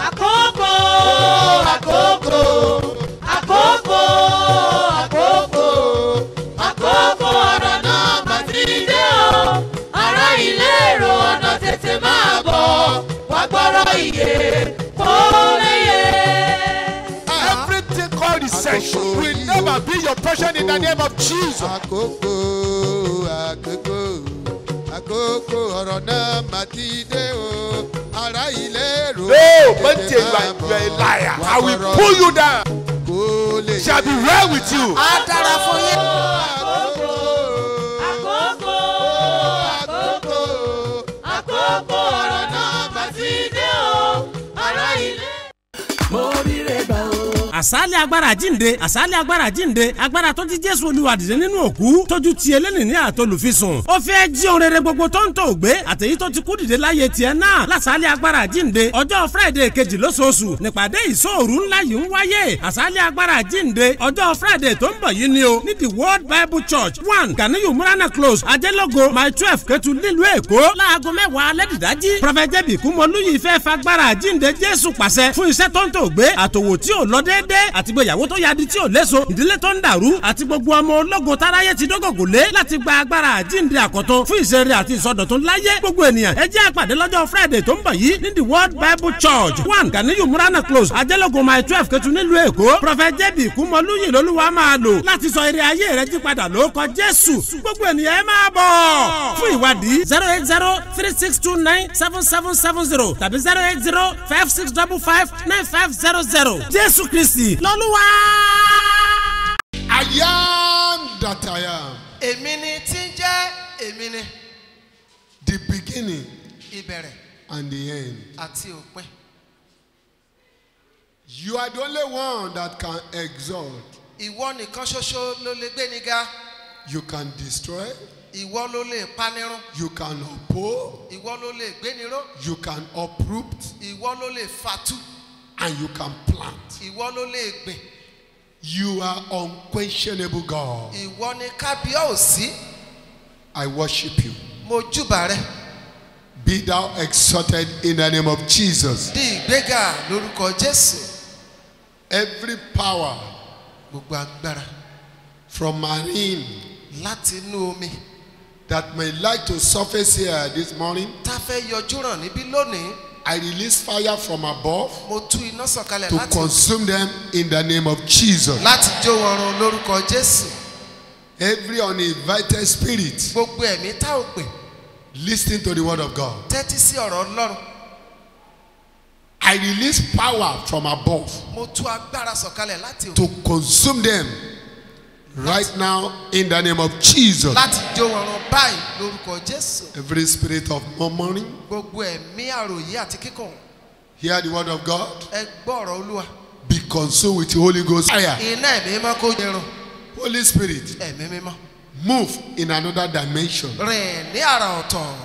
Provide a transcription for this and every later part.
Àkókò, àkókò, àkókò, àkókò, àkókò ọ̀rọ̀ náà mà ti dé o. Ará ilé èrò ọ̀nà tètè máa bọ̀. Wá gbọ́rọ̀ ìyè kó léyè. Everything called recession will never be your portion in the name of Jesus. Àkókò, àkókò, àkókò ọ̀rọ̀ náà mà ti dé o. Ará ilé èrò. No, but you are a liar. I will pull you down. Shall be well with you. Àdàrà fún yín. Àkókò ọ̀rọ̀ náà mà ti dé o. Ará ilé. Mo rí rẹ̀ gbà o. Àsálẹ̀ agbára jíǹde, àsálẹ̀ agbára jíǹde, agbára tó ti Jésù Olúwa dìde nínú òkú, tójú ti eléni ní àtolùfisùn. Ó fẹ́ jí ohun rere gbogbo tó ń tò gbé, àtèyí tó ti kú dìde láyé tiẹ̀ náà. Lásálẹ̀ agbára jíǹde, ọjọ́ Friday kejì lóṣooṣù, nípàdé ìṣòru ńlá yìí ń wáyé. Àsálẹ̀ agbára jíǹde, ọjọ́ Friday tó ń bọ̀ yìí ni o, ní the World Bible Church 1 Ganiyu Murana Close, Ajẹ́lógo, Mile 12 Ketu nílùú Èkó, láago 10 alẹ́ dìdájí. Prophet J.B. Kúmọlúyì fẹ́ fagbára jíǹde Jésù pàṣẹ fún iṣẹ́ tó ń tò gbé, àtòwò tí ò lọ déédéé, àti gbéyàwó tó yadi tí ò léso, ìdílé tó ń dàrú, àti gbogbo ọmọ ológo táráyé ti dógògò lé láti gba agbára àjíǹde àkọ́tún fún ìṣeré àti ìsọdọ̀tun láyé. Gbogbo ènìyàn ẹ jẹ́ àpàdé lọ́jọ́ Friday tó ń bọ̀ yìí ní the World Bible Church 1 Ganiyu Murana Close, Ajẹ́lógo, Mile 12 Ketu nílùú Èkó. Prophet J.B. Kúmọlúyì lolúwa máa lò láti sọ ire ayé rẹ jí padà lórúkọ Jésù. Gbogbo ènìyàn ẹ máa bọ̀. Fún ìwádìí 08036297770 tàbí 08056559500. Jésù Kristi lọ́lúwa. I am that I am. Èmi ni tí ń jẹ́ èmi ni. The beginning Ìbẹ̀rẹ̀ and the end. àti òpin. You are the only one that can exalt. Ìwọ nìkan ṣoṣo ló lè gbé ni ga. You can destroy. Ìwọ ló lè panirun. You can oppose. Ìwọ ló lè gbéniró. You can uproot. Ìwọ ló lè fàtú. And you can plant. Ìwọ ló lè gbìn. You are unquestionable God. Ìwọ ni kábíyèsí. I worship you. Mo júbà rẹ. Be thou exalted in the name of Jesus. Di ìgbéga lórúkọ Jésù. Every power Gbogbo agbára from marine láti inú omi. that may like to surface here this morning, Tá fẹ́ yọjú ràn níbí lónìí. I release fire from above Mo tú iná sọ̀kalẹ̀ to láti consume them in the name of Jesus. láti jó wọn run lórúkọ Jésù. Every uninvited spirit Gbogbo ẹ̀mí tá ò pè. listening to the word of God, Tẹ́tí sí ọ̀rọ̀ Ọlọ́run. I release power from above Mo tú agbára sọ̀kalẹ̀ láti to consume them right now in the name of Jesus. láti jó wọn run báyìí lórúkọ Jésù. Every spirit of murmuring, Gbogbo ẹ̀mí àròyé àti kíkàn. hear the word of God, Ẹ gbọ́ ọ̀rọ̀ Olúwa. be consumed with the Holy Ghost fire. Iná ẹ̀mí mímọ́ kó jẹrun. Holy Spirit, Ẹ̀mí mímọ́. move in another dimension Rìn ní àrà ọ̀tọ̀.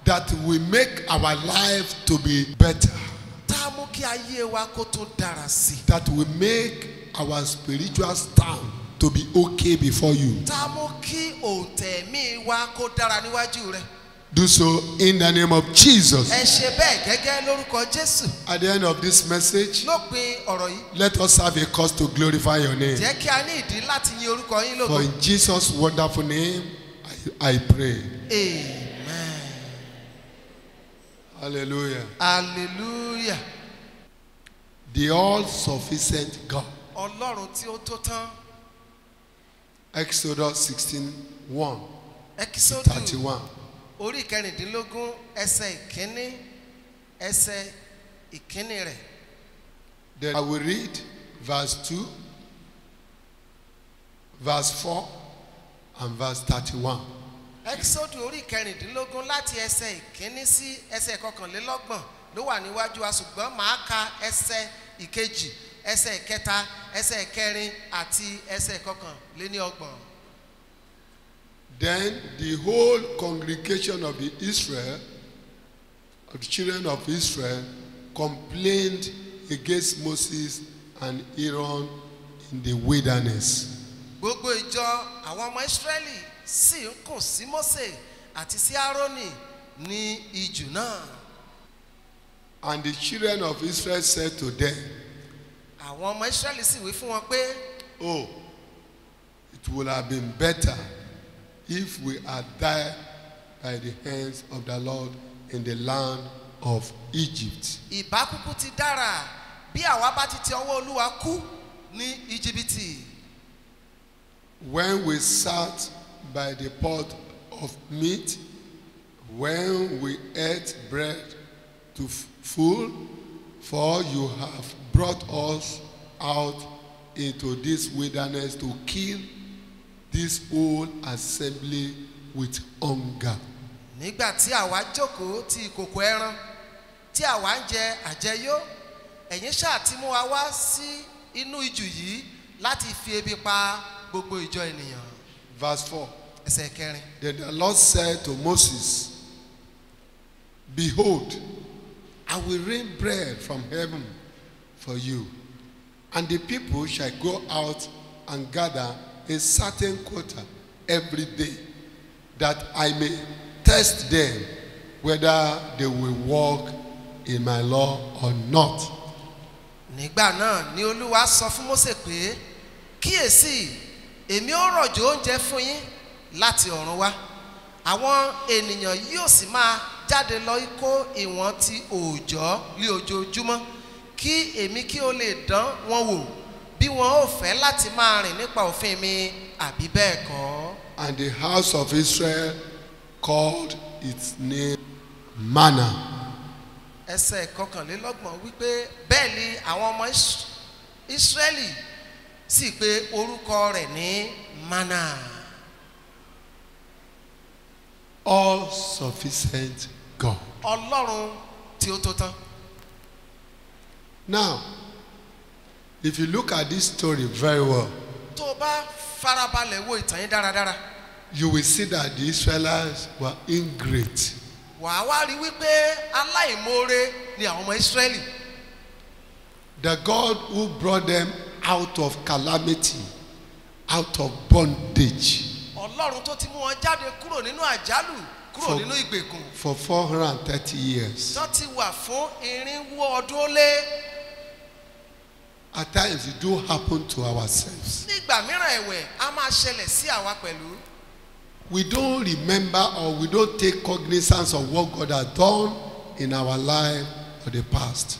that will make our life to be better, Tá a mú kí ayé wa kó tún dára sí i. that will make our spiritual stand to be okay before you. Tá a mú kí òǹtẹ̀mí wa kó dára níwájú rẹ̀. Do so in the name of Jesus. Ẹ ṣe bẹ́ẹ̀ gẹ́gẹ́ lórúkọ Jésù. At the end of this message, Lópin ọ̀rọ̀ yìí. let us have a cause to glorify your name. Jẹ́ kí a ní ìdí láti yin orúkọ yín For lógo. in Jesus' wonderful name, I pray. Amen. Hallelujah. Hallelujah. The all-sufficient God. Ọlọ́run tí ó tó tán. Exodus 16:1 Ẹ́kísódù 31. orí kẹrìndínlógún ẹsẹ̀ ìkíní rẹ̀. Then I will read verse 2, verse 4, and verse 31. Ẹ́kísódù orí kẹrìndínlógún láti ẹsẹ̀ ìkíní sí ẹsẹ̀ kọkànlélọ́gbọ̀n ló wà níwájú wa, ṣùgbọ́n màá ka ẹsẹ̀ ìkejì, ẹsẹ̀ ìkẹta, ẹsẹ̀ ìkẹrin àti ẹsẹ̀ kọkànléníọgbọ̀n. Then the whole congregation of the children of Israel, complained against Moses and Aaron in the wilderness. Gbogbo ìjọ àwọn ọmọ Ísírẹ́lì sì ń kùn sí Mósè àti sí Árónì ní ijù náà. And the children of Israel said to them, àwọn ọmọ Ísírẹ́lì sì wí fún wọn pé oh, it would have been better if we had died by the hands of the Lord in the land of Egypt. ìbá kúkú ti dára bí àwa bá ti ọwọ́ Olúwa kú ní Íjíbítì. When we sat by the pot of meat, when we ate bread to full, for you have brought us out into this wilderness to kill this whole assembly with hunger. nígbà tí àwa jókòó ti ìkòkò ẹran tí àwa ń jẹ àjẹyó ẹ̀yin ṣáà ti mú wa wá sí inú ijù yìí láti fi ebi pa gbogbo ìjọ ènìyàn. Verse 4. ẹsẹ̀ kẹrin. Then the Lord said to Moses, behold, I will rain bread from heaven for you, and the people shall go out and gather a certain quota every day, that I may test them whether they will walk in my law or not. nígbà náà ni Olúwa sọ fún Mósè pé kíyèsí èmi ó rọ̀jò oúnjẹ fún yín láti ọ̀run wá àwọn ènìyàn yóò sì máa jáde lọ kó ìwọ̀n ti òòjọ́ ní ojoojúmọ́ kí èmi kí ó lè dán wọn wò bí wọn ò fẹ́ láti máa rìn nípa òfin mi àbí bẹ́ẹ̀ kọ́. And the house of Israel called its name manna. ẹsẹ̀ kọkànlélọ́gbọ̀n wípé bẹ́ẹ̀ ni àwọn ọmọ Ísírẹ́lì sì pè orúkọ rẹ̀ ní manna. All sufficient God. Ọlọ́run tí ó tó tán. Now, if you look at this story very well, tó o bá farabalẹ̀ wo ìtàn yín dáradára. you will see that the Israelites were ingrate. wàá wá rí wípé aláìmoore ni àwọn ọmọ Ísírẹ́lì. The God who brought them out of calamity, out of bondage, Ọlọ́run tó ti mú wọn jáde kúrò nínú àjálù kúrò nínú ìgbèkùn. for 430 years. tó ti wà fún irinwó ọdún ó lé. At times it do happen to ourselves. nígbà mìíràn ẹ̀wẹ̀ a máa ṣẹlẹ̀ sí àwa pẹ̀lú. We don't remember or we don't take cognizance of what God has done in our life for the past.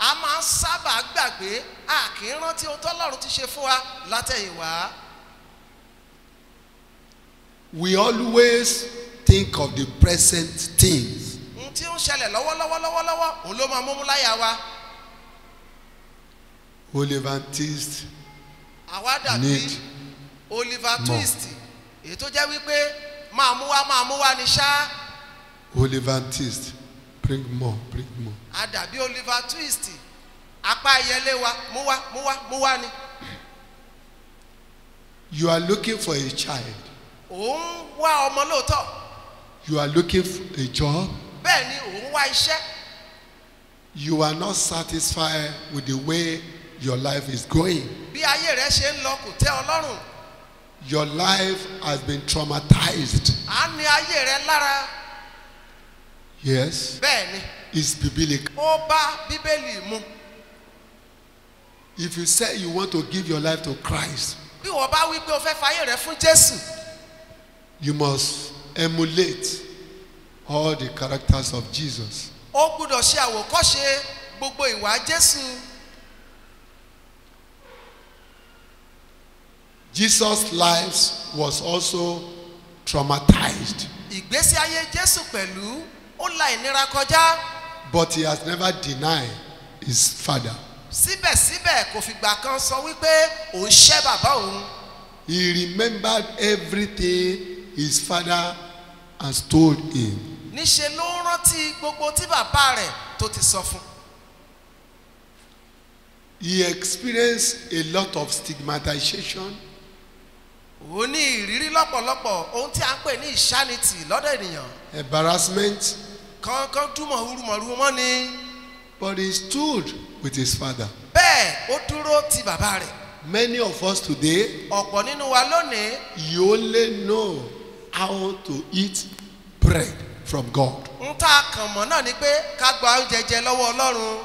a máa ń sábà gbàgbé a kì í rántí ohun tọ́lọ́run ti ṣe fún wa látẹ̀yìnwá. We always think of the present things. ohun tí ó ń ṣẹlẹ̀ lọ́wọ́lọ́wọ́ òun ló máa múmú láyà wa. Oliver Twist àwa dàbí need Oliver more. Twist èyí tó jẹ́ wípé máa mú wá ní ṣá. Oliver Twist, bring more, bring more. a dàbí Oliver Twist apá ìyẹlé wa mú wá ni. You are looking for a child. òun wá ọmọ lóòótọ́. You are looking for a job. bẹ́ẹ̀ ni òun wá iṣẹ́. You are not satisfied with the way your life is going. bí ayé rẹ ṣe ń lọ kò tẹ́ ọ lọ́rùn. Your life has been traumatized. à ń ní ayé rẹ lára. Yes, bẹ́ẹ̀ ni it's biblical. ó bá Bíbélì mu. If you say you want to give your life to Christ, bí wọ́n bá wí pé o fẹ́ fayé rẹ fún Jésù. you must emulate all the characters of Jesus. ó gbúdọ̀ ṣe àwòkọ́ṣe gbogbo ìwà Jésù. Jesus' life was also traumatized, ìgbésí ayé Jésù pẹ̀lú ó la ìnira kọjá. but he has never denied his father. síbẹ̀síbẹ̀ kò fìgbà kan sọ wípé òun ṣẹ́ bàbá òun. He remembered everything his father has told him. níṣe ló ń rántí gbogbo tí bàbá rẹ̀ tó ti sọ fún. He experienced a lot of stigmatization. ó ní ìrírí lọ́pọ̀lọpọ̀ ohun tí a ń pè ní ìṣánitì lọ́dọ̀ ènìyàn. Embarrassment, kankan dúmọ̀ hurumọ̀ru mọ́ ni. but he stood with his father. bẹ́ẹ̀ ó dúró ti bàbá rẹ̀. Many of us today, ọ̀pọ̀ nínú wa lónìí you only know how to eat bread from God. ń tá a kàn mọ́ náà ni pé ká gba oúnjẹ jẹ lọ́wọ́ Ọlọ́run.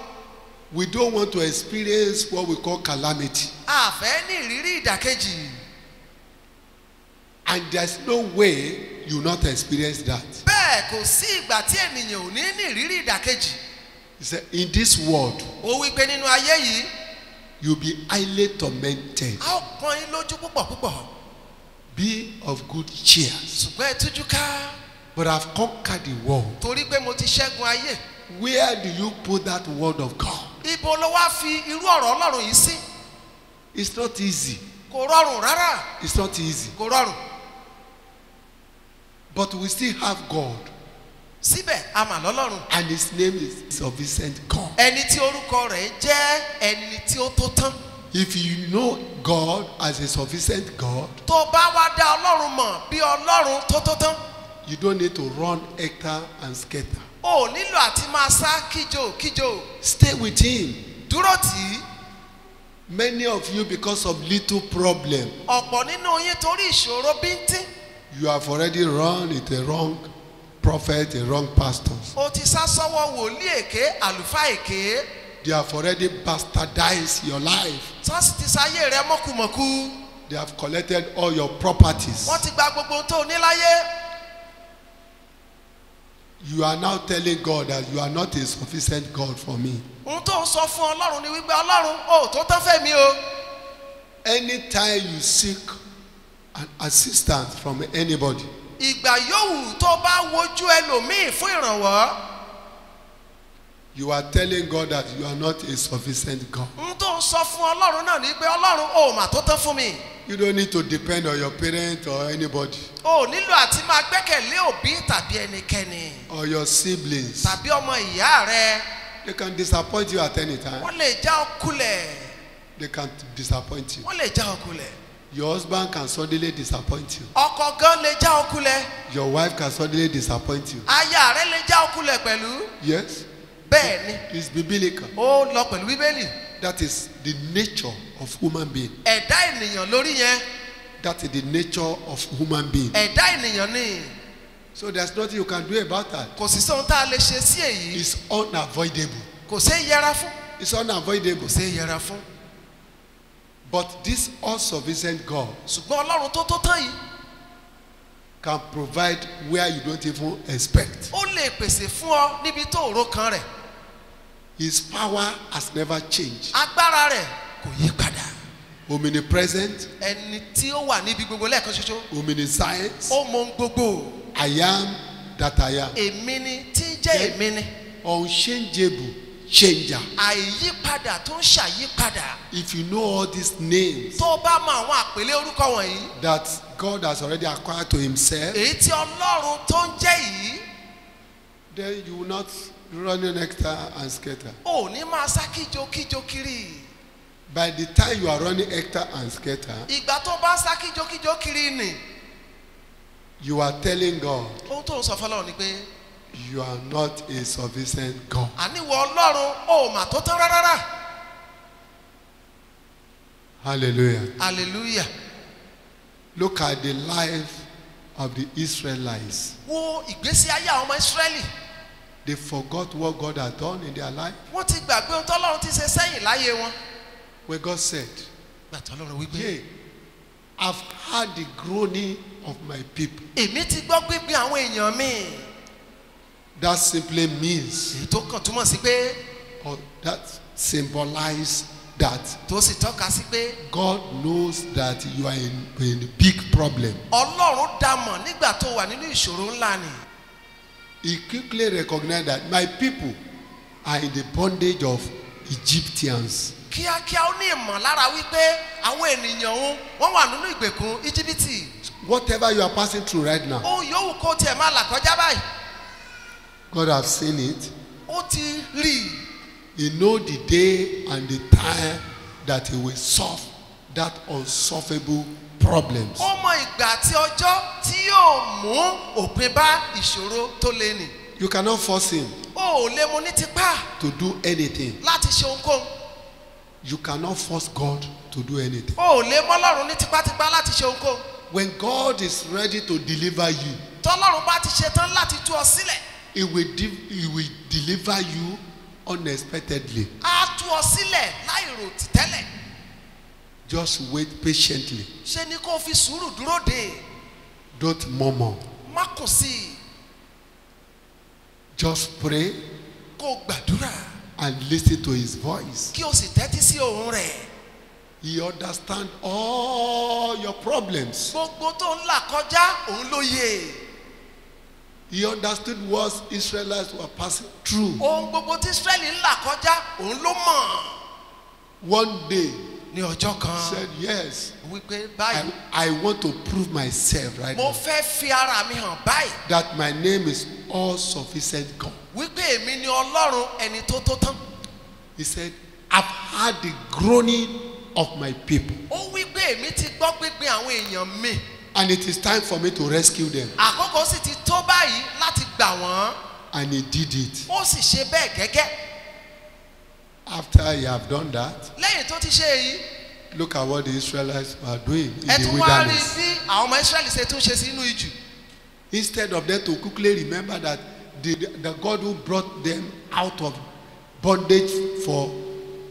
We don't want to experience what we call calamity. A fẹ́ ní ìrírí ìdàkejì. And there's no way you not experience that. Bẹ́ẹ̀ kò sí ìgbà tí ènìyàn ò ní ní ìrírí ìdàkejì. He said, in this world, Ó wí pé nínú ayé yìí, you'll be highly tormented. a ó pọ́n yín lójú púpọ̀ púpọ̀. Be of good cheer. Ṣùgbọ́n ẹ tújú ká. But I've conquered the world. Torí pé mo ti ṣẹ́gun ayé. Where do you put that word of God? Ibo ló wá fi irú ọ̀rọ̀ Ọlọ́run yìí sí? It's not easy. Kò rọrùn rárá. It's not easy. Kò rọrùn. But we still have God. Síbẹ̀ a mà lọ́lọ́run. And his name is sufficient God. Ẹni tí orúkọ rẹ̀ jẹ́ ẹni tí ó tó tán. If you know God as a sufficient God, Tó bá wá dá Ọlọ́run mọ̀ bí Ọlọ́run tó tó tán. you don't need to run hectare and scatter. O ò nílò àti máa sá kíjò. Stay with him. Dúró tì í. Many of you, because of little problem, Ọ̀pọ̀ nínú yín torí ìṣòro bíntín. you have already run with a wrong prophet, a wrong pastor. O ti sá sọ́wọ́ wòlíì èké, àlùfáà èké. They have already bastardized your life. Sọ́ọ̀sì ti sáyé rẹ mọ́kùmọ̀kù. They have collected all your properties. Wọ́n ti gba gbogbo ohun tó ní láyé. You are now telling God that you are not a sufficient God for me. Ohun tó ń sọ fún Ọlọ́run ni wípé Ọlọ́run ò tó tán fẹ́ mi o. Anytime you seek an assistance from anybody, Ìgbà yòówù tó bá wojú ẹlòmíì fún ìrànwọ́. you are telling God that you are not a sufficient God. Ohun tó ń sọ fún Ọlọ́run náà ni pé Ọlọ́run ò mà tó tán fún mi. You don't need to depend on your parent or anybody O ò nílò àti máa gbẹ́kẹ̀lé òbí tàbí ẹnikẹ́ni. or your siblings. Tàbí ọmọ ìyá rẹ. They can disappoint you at any time. Wọ́n lè já ọ kulẹ̀. They can disappoint you. Wọ́n lè já ọ kulẹ̀. Your husband can suddenly disappoint you. Ọkọ gan lè já ọ kulẹ̀. Your wife can suddenly disappoint you. Aya rẹ lè já ọ kulẹ̀ pẹ̀lú. Yes, Bẹ́ẹ̀ ni, it's biblical. ó lọ pẹ̀lú Bíbélì. That is the nature of human being. Ẹ̀dá ènìyàn lórí yẹn. That is the nature of human being. Ẹ̀dá ènìyàn ni. So there's nothing you can do about that. Kò sí sóhun tá a lè ṣe sí èyí. It's unavoidable. Kò sí yẹra fún. It's unavoidable. Kò sí yẹra fún. But this all-sufficient God Ṣùgbọ́n Ọlọ́run tó tó tán yìí. can provide where you don't even expect. Ó lè pèsè fún ọ níbi tó òró kan rẹ̀. His power has never changed. Agbára rẹ̀ kò yí padà. Omnipresent, Ẹni tí ó wà níbi gbogbo lẹ́ẹ̀kan ṣoṣo. omniscience, Ó mọ ohun gbogbo. I am that I am. Èmi ni tí ń jẹ́ èmi ni. Unchangeable changer. Àìyípadà tó ń ṣàyípadà. If you know all these names Tó o bá mọ àwọn àpèlé orúkọ wọ̀nyí. that God has already acquired to himself, Èyí tí Ọlọ́run tó ń jẹ́ yìí. then you will not run hectare and scatter. Ò ní máa sá kíjokíjo kiri. By the time you are running hectare and scatter, Ìgbà tó bá sá kíjokíjo kiri nì. you are telling God Ohun tó ń sọ fọlọ́run ni pé you are not a sufficient God. àníwọ̀ Ọlọ́run ò mà tó tán rárá. Hallelujah. Hallelujah. Look at the life of the Israelites. Wo ìgbésí ayé àwọn ọmọ Ísírẹ́lì. They forgot what God had done in their life. Wọ́n ti gbàgbé ohun tọ́lọ́run ti ṣe sẹ́yìn láyé wọn. When God said, Gbàtọ́ Ọlọ́run wípé. "Yea, I've heard the groaning of my people." Èmi ti gbọ́ gbígbín àwọn èèyàn mi. That simply means, Èyí tó kàn túmọ̀ sí pé or that symbolizes that tó sì tọ́ka sí pé God knows that you are in a big problem. Ọlọ́run dá mọ̀ nígbà tó wà nínú ìṣòro ńlá ni. He quickly recognized that my people are in the bondage of Egyptians. Kíákíá ó ní ìmọ̀lára wípé àwọn ènìyàn òun wọ́n wà nínú ìgbèkùn Íjíbítì. Whatever you are passing through right now, Ohun yòówù kó tiẹ̀ máa là kọjá báyìí. God has seen it. Ó ti rí i. He knows the day and the time that he will solve that unsolvable problems. Ó mọ ìgbà àti ọjọ́ tí yóò mú òpin bá ìṣòro tó le nì. You cannot force him O ò lè mú ní tipá to do anything. láti ṣe ohunkóhun. You cannot force God to do anything. O ò lè mọ́ Ọlọ́run ní tipátipá láti ṣe ohunkóhun. When God is ready to deliver you, tọ́lọ́run bá ti ṣetán láti tú ọ sílẹ̀. He will deliver you unexpectedly. Á tú ọ sílẹ̀ láì rò tẹ́lẹ̀. Just wait patiently. Ṣé ni kó fi sùúrù dúró dè. Don't murmur. Má kùn sí i. Just pray Kó gbàdúrà. and listen to his voice. Kí o sì tẹ́tí sí ohùn rẹ̀. He understands all your problems. Gbogbo tó ń là kọjá òun ló yé. He understood what Israelites were passing through. Ohun gbogbo tí Ísírẹ́lì ń là kọjá òun ló mọ̀. One day, Ní ọjọ́ kan. he said, yes, Wípé báyìí. I want to prove myself right Mo now fẹ́ fi ara mi hàn báyìí. that my name is all-sufficient God. Wípé èmi ni Ọlọ́run ẹni tó tó tán. He said, I've heard the groaning of my people, Ó wípé èmi ti gbọ́ gbígbin àwọn èèyàn mi. and it is time for me to rescue them. Àkókò sì ti tó báyìí láti gbà wọ́n. And he did it. Ó sì ṣe bẹ́ẹ̀ gẹ́gẹ́. After he have done that, Lẹ́yìn tó ti ṣe èyí. look at what the Israelites were doing in Ẹ the tún wá rí wilderness. bí àwọn ọmọ Ísírẹ́lì ṣe tún ṣe sínú ijù. Instead of them to quickly remember that the God who brought them out of bondage for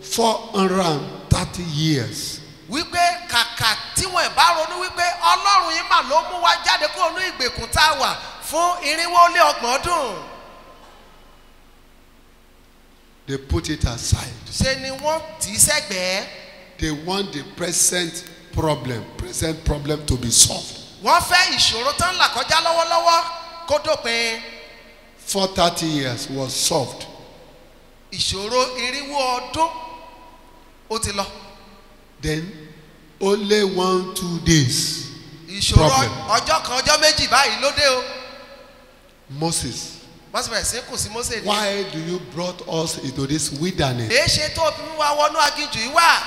430 years, Wípé kàkà tí wọ́n bá ronú wípé Ọlọ́run yìí mà ló mú wa jáde kúrò ní ìgbèkùn tá a wà fún 430 ọdún. they put it aside. Ṣé ni wọ́n tì í sẹ́gbẹ̀ẹ́. They want the present problem to be solved. Wọ́n fẹ́ ìṣòro tán là kọjá lọ́wọ́lọ́wọ́ kó dópin. 430 years was solved. Ìṣòro 400 ọdún ó ti lọ. Then only 1-2 days. Ìṣòro Problem. ọjọ́ kan ọjọ́ méjì báyìí ló dé o. Moses, Wọ́n sì bẹ̀rẹ̀ sí kù sí Mósè ní. why do you brought us into this wilderness Èé ṣe tó fi mú wa wọnú aginjù yìí wá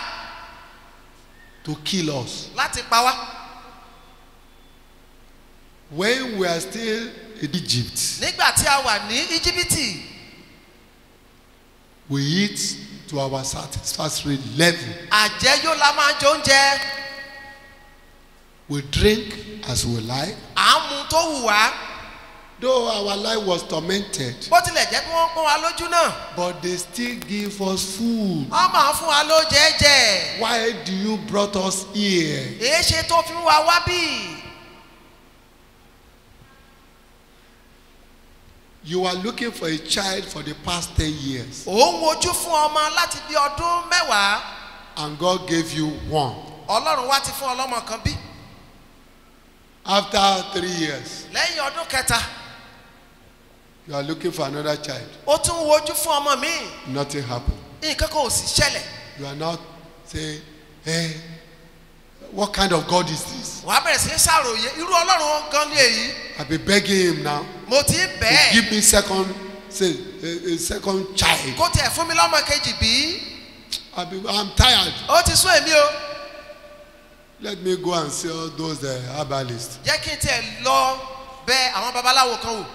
to kill us? láti pa wá. When we are still in Egypt, Nígbà tí a wà ní Íjíbítì, we eat to our satisfactory level. àjẹyó la máa ń jẹ oúnjẹ. We drink as we like. À ń mu tó wù wá. Though our life was tormented, Bó tilẹ̀ jẹ́ pé wọ́n pọ́n wa lójú náà. but they still give us food. Wọ́n máa ń fún wa lóúnjẹ jẹ. Why do you brought us here? Èé ṣe tó fi mú wa wá bí. You are looking for a child for the past 10 years, Òun wojú fún ọmọ láti bí ọdún mẹ́wàá. and God gave you one. Ọlọ́run wá ti fún ọlọ́mọ kan bí. After 3 years, Lẹ́yìn ọdún kẹta, you are looking for another child. ó tún wojú fún ọmọ míì. Nothing happened. Nǹkan kan ò sì ṣẹlẹ̀. You are not saying, hey, what kind of God is this? Wàá bẹ̀rẹ̀ sí í ṣàròyé irú Ọlọ́run gan ni èyí. I've been begging him now Mo ti ń to bẹ́ẹ̀. give me a second child. Kó tiẹ̀ fún mi lọ́mọ kejì bí. I'm tired. Ó ti sún èmi o. Let me go and see all those herbalists. Jẹ́ kí n tiẹ̀ lọ bẹ àwọn babaláwo kan wò.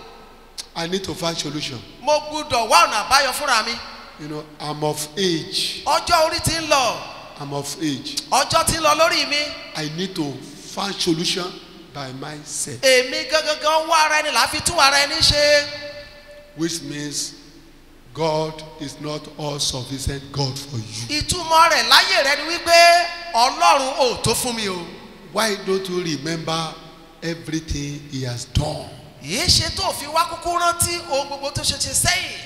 I need to find solution. Mo gbúdọ̀ wá ọ̀nà àbáyọ fúnra mi. You know, I'm of age. Ọjọ́ orí ti ń lọ. I'm of age. Ọjọ́ ti ń lọ lórí mi. I need to find solution by myself. Èmi gangan wá ara ẹni là á fi tún ara ẹni ṣe. Which means God is not all sufficient God for you. Ìtumọ̀ rẹ̀ láyé rẹ ni wípé Ọlọ́run ò tó fún mi o. Why don't you remember everything he has done? Èé ṣe tó fi wá kúkú rántí ohun gbogbo tó ṣe sẹ́yìn.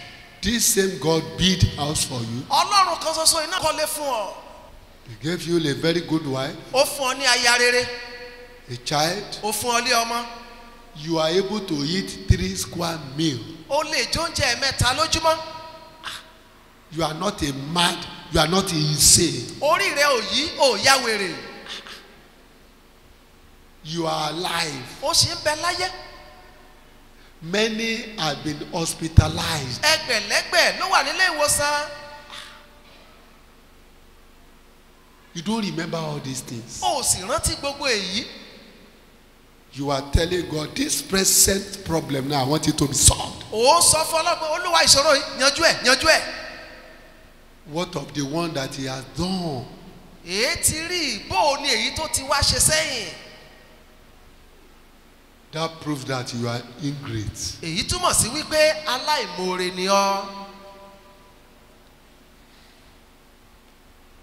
This same God built house for you. Ọlọ́run kan ṣoṣo iná kọ́lé fún ọ. He gave you a very good wife, Ó fún ọ ní aya rere. a child. Ó fún ọ lé ọmọ. You are able to eat 3 square meal. O lè jẹ oúnjẹ mẹ́ta lójúmọ́. You are not a mad, you are not insane. Orí rẹ ò yí ò yá wèrè. You are alive. Ó sì ń bẹ láyé. Many have been hospitalized. Ẹgbẹ̀lẹ́gbẹ̀ ló wà nílé ìwòsàn. You don't remember all these things. O sì rántí gbogbo èyí. You are telling God, this present problem now, I want it to be solved. Ó sọ fún Ọlọ́run Olúwa ìṣòro yìí yanjú ẹ̀ yanjú ẹ̀. What of the one that he has done? Èé ti rí bó o ní èyí tó ti wá ṣe sẹ́yìn. That proves that you are ingrate. èyí túmọ̀ sí wípé aláìmoore ni ọ́.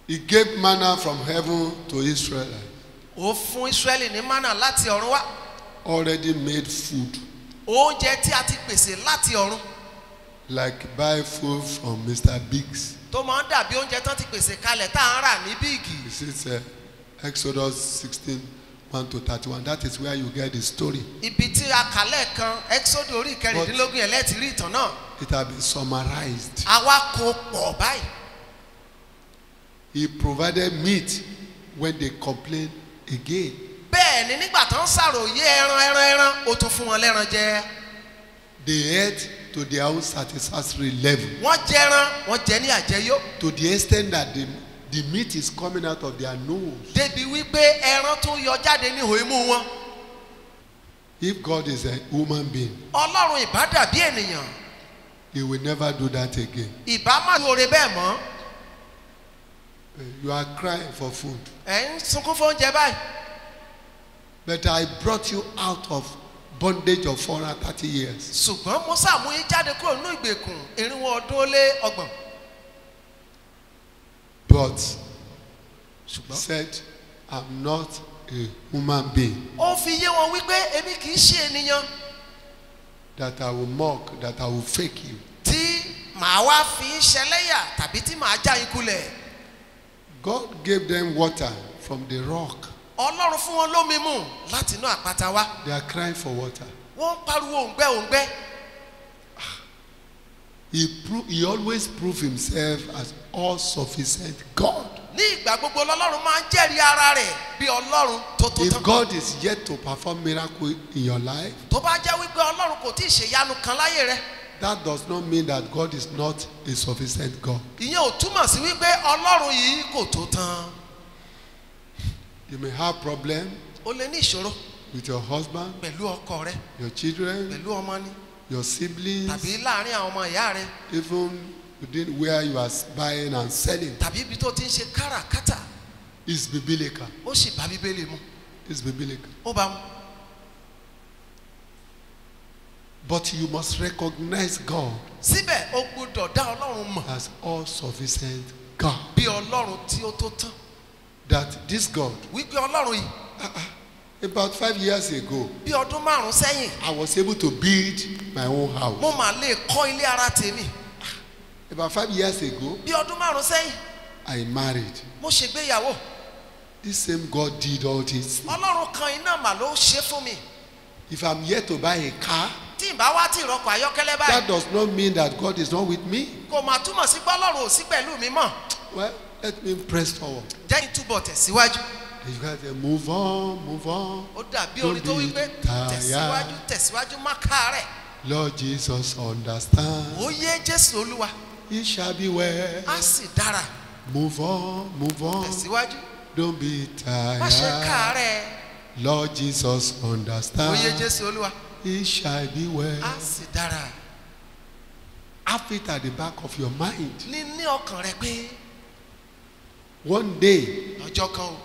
He gave manna from heaven to Israel. ó fún Ísírẹ́lì ní mánà láti ọ̀run wá. Already made food. oúnjẹ tí a ti pèsè láti ọ̀run. Like buy food from Mr. Biggs. tó máa ń dàbí oúnjẹ tán ti pèsè kalẹ̀ tá à ń rà ní bíìgì. This is Exodus 16:1-31. That is where you get the story. ibi tí a kà lẹ́ẹ̀kan Ẹ́kísódù orí ìkẹrìndínlógún yẹn lẹ́ẹ̀tì rí ìtàn náà. It has been summarized. àwa kò pọ̀ báyìí. He provided meat when they complained again. bẹ́ẹ̀ ni nígbà tó ń ṣàròyé ẹran ó tún fún wọn lẹ́ran jẹ. They ate to their own satisfactory level. wọ́n jẹran wọ́n jẹ ní àjẹyó. To the extent that the meat is coming out of their nose. débi wípé ẹran tún yọ jáde ní ihò imú wọn. If God is a human being, Ọlọ́run ìbá dàbí ènìyàn. He will never do that again. ìbá má lóore bẹ́ẹ̀ mọ́. You are crying for food. ẹ̀ ń sunkún fún oúnjẹ báyìí. But I brought you out of bondage of 430 years. ṣùgbọ́n mo ṣàmú yín jáde kúrò nínú ìgbèkùn 430. But he said, I'm not a human being ó fi yé wọn wípé èmi kì í ṣe ènìyàn that I will mock, that I will fake you. tí màá wá fi ń ṣẹlẹ́yà tàbí tí màá já yín kulẹ̀. God gave them water from the rock. Ọlọ́run fún wọn lómi mu láti inú àpáta wá. They are crying for water. wọ́n ń pariwo òǹgbẹ́. He always proved himself as all-sufficient God. ní ìgbà gbogbo lọ́lọ́run máa ń jẹ́rìí ara rẹ̀ bí Ọlọ́run tó tó If tán. God is yet to perform miracle in your life, tó bá jẹ́ wípé Ọlọ́run kò tí ì ṣèyanu kan láyé rẹ̀. that does not mean that God is not a sufficient God. ìyẹn ò túmọ̀ sí wípé Ọlọ́run yìí kò tó tán. You may have problem o lè ní ìṣòro with your husband, pẹ̀lú ọkọ rẹ your children, pẹ̀lú ọmọ ni your siblings, tàbí láàrin àwọn ọmọ ìyá rẹ even within where you are buying and selling. tàbí ibi tó ti ń ṣe káràkátà. It's biblical. ó sì bá Bíbélì mu. It's biblical. ó bá mu. But you must recognize God síbẹ̀ o gbọ́dọ̀ dá Ọlọ́run mọ̀ as all-sufficient God. bí Ọlọ́run tí ó tó tán. That this God, wípé Ọlọ́run yìí about 5 years ago, bí ọdún 5 sẹ́yìn I was able to build my own mo house. máa lè kọ́ ilé ara tèmi. About 5 years ago, bí ọdún 5 sẹ́yìn I married. mo ṣègbéyàwó. This same God did all this. Ọlọ́run kan iná mà ló ṣe fún mi. If I'm here to buy a car, tí n bá wá tí ìrọ̀kọ̀ ayọ́kẹ́lẹ́ that báyìí does not mean that God is not with me. kò mà túmọ̀ sí pé Ọlọ́run ò sí pẹ̀lú mi mọ́. Well, let me press forward. jẹ́ kí n túbọ̀ tẹ̀síwájú. You guys say, move on, move on. ó dàbí Don't orin tó be wípé tired. tẹ̀síwájú má káàárẹ̀. Lord Jesus, understand. ó yé Jésù Olúwa It shall be well. á sì dára. Move on, move on. tẹ̀síwájú Don't be má ṣe tired. káàárẹ̀. Lord Jesus, ó yé understand. Jésù Olúwa It shall be well. á sì dára. Have it at the back of your mind. ní ọkàn rẹ pé One day, ọjọ́ kan o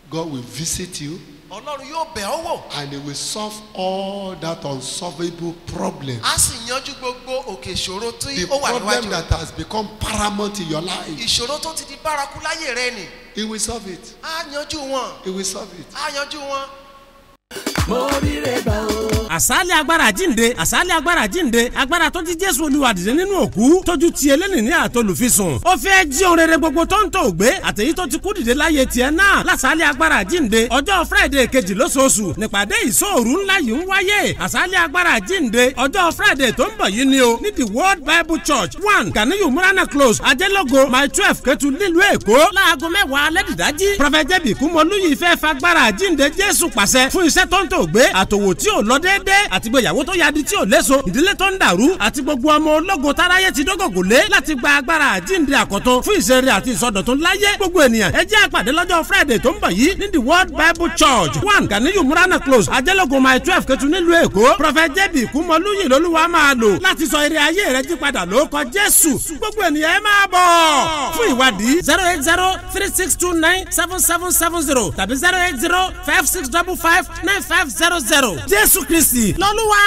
God will visit you Ọlọ́run yóò bẹ̀ ọ́ wò and He will solve all that unsolvable problem. á sì yanjú gbogbo òkè ìṣòro tí The ó wà problem níwájú. that has become paramount in your life, ìṣòro tó ti di bárakú láyé rẹ nì He will solve it. á yanjú wọn He will solve it. á yanjú wọn. àsálẹ̀ agbára jíǹde àsálẹ̀ agbára jíǹde agbára tó ti Jésù Olúwa dìde nínú òkú tójú ti eléni ní àtolùfisùn ó fẹ́ jí ohun rere gbogbo tó ń tò gbé àtèyí tó ti kú dìde láyé tiẹ̀ náà lásálẹ̀ agbára jíǹde ọjọ́ Friday kejì lóṣooṣù nípàdé ìṣòru ńlá yìí ń wáyé àsálẹ̀ agbára jíǹde ọjọ́ Friday tó ń bọ̀ yìí ni o ní the World Bible Church 1 Ganiyu Murana Close Ajẹ́lógo my 12 Ketu nílùú Èkó láago 10 alẹ́ dìdájí Prophet Jẹ́bi Kúmọlúyì fẹ́ fagbára jíǹde Jésù pàṣẹ fún iṣẹ́ tó ń tò gbé àtòwò tí ò lọ déédéé déédéé àti gbéyàwó tó yadi tí ò léso ìdílé tó ń dàrú àti gbogbo ọmọ ológo táráyé ti dógògò lé láti gba agbára àjíǹde àkọ́tún fún ìṣeré àti ìsọdọ̀tun láyé gbogbo ènìyàn ẹ jẹ́ àpàdé lọ́jọ́ Friday tó ń bọ̀ yìí ní the World Bible Church 1 Ganiyu Murana Close Ajẹ́lógún mile 12 Ketu nílùú Èkó Prophet J.B. Kúmọlúyì lolúwa máa lò láti sọ eré ayé rẹ jí padà lórúkọ Jésù gbogbo ènìyàn ẹ máa bọ̀ fún ìwádìí 08036297770 tàbí 08056559500 Jésù Kristi lolúwa.